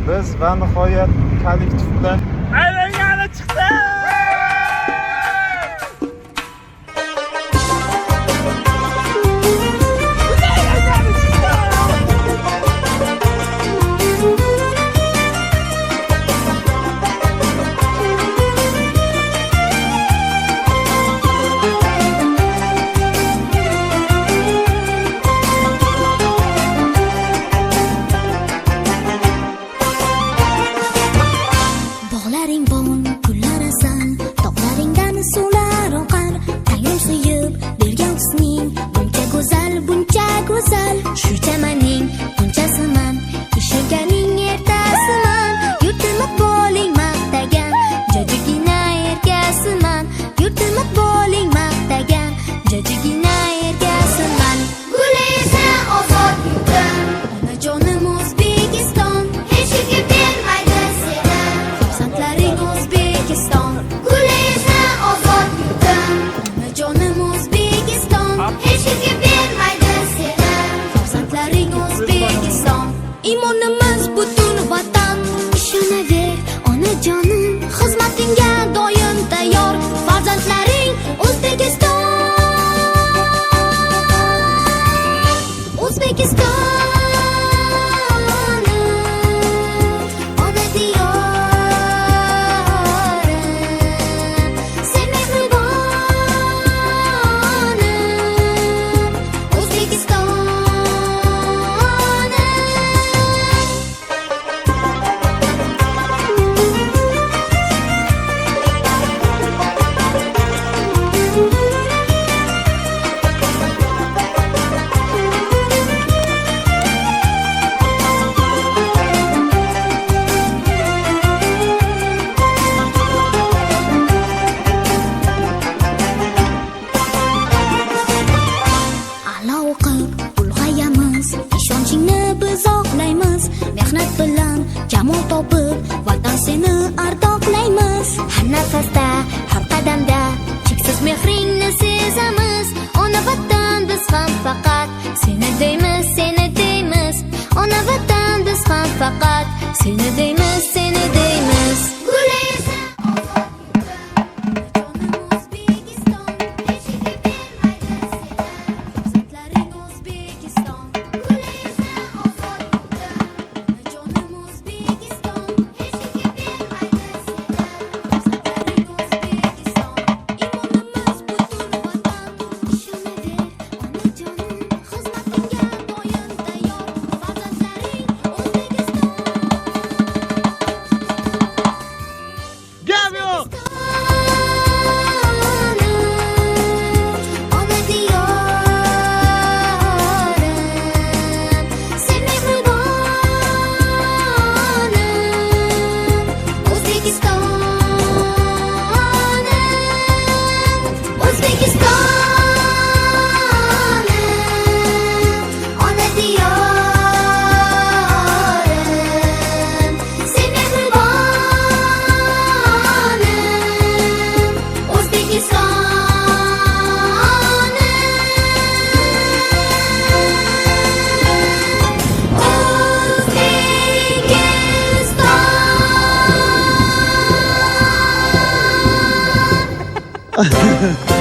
Biz va nihoyat kollektiv bilan aylangani chiqdi. Bog'laring bon, kullarasan, tog'laringdan suvlar oqar. Tangrim suyib bergan husning, buncha go'zal, buncha go'zal. Shu chamaning bunchasiman, ishlaganing ertasiman. Yurtimiz bo'ling maqtagan, jajigina ergasiman. Yurtimiz bo'ling maqtagan, jajigina ergasiman. Guli esa ozod yurtim, onajonim O'zbekiston, hech kimga bermaydi seni. Farzandlaring O'zbekiston, guli esa ozod yurtim, onajonim O'zbekiston, hech kimga bermaydi seni. Farzandlaring O'zbekiston, iymonimiz butun vatan. Ishonaver onajonim, xizmatingga doim tayyor. Farzandlaring O'zbekiston, O'zbekiston. Ona diyorim, sen mehribonim, O'zbekistonim. A'lo o'qib ulg'ayamiz, ishonchingni biz oqlaymiz. Mehnat bilan jamol topib, vatan seni ardoqlaymiz. Har nafasda, har qadamda cheksiz mehringni sezamiz. Ona vatan biz ham faqat seni deymiz, seni deymiz. Ona vatan biz ham faqat seni deymiz, seni deymiz. Guli esa O'zbekiston, hech kimga bermaydi seni. Farzandlaring O'zbekiston, guli esa ozod yurtim, onajonim O'zbekiston, hech kimga bermaydi seni. Farzandlaring O'zbekiston, iymonimiz butun vatan. Ishonaver onajonim, xizmatingga doim tayyor. Farzandlaring O'zbekiston. Gap yo'q. Ona diyorim, sen mehribonim, O'zbekistonim, O'zbekistonim. Ona diyorim, sen mehribonim, O'zbekistonim. O'zbekiston.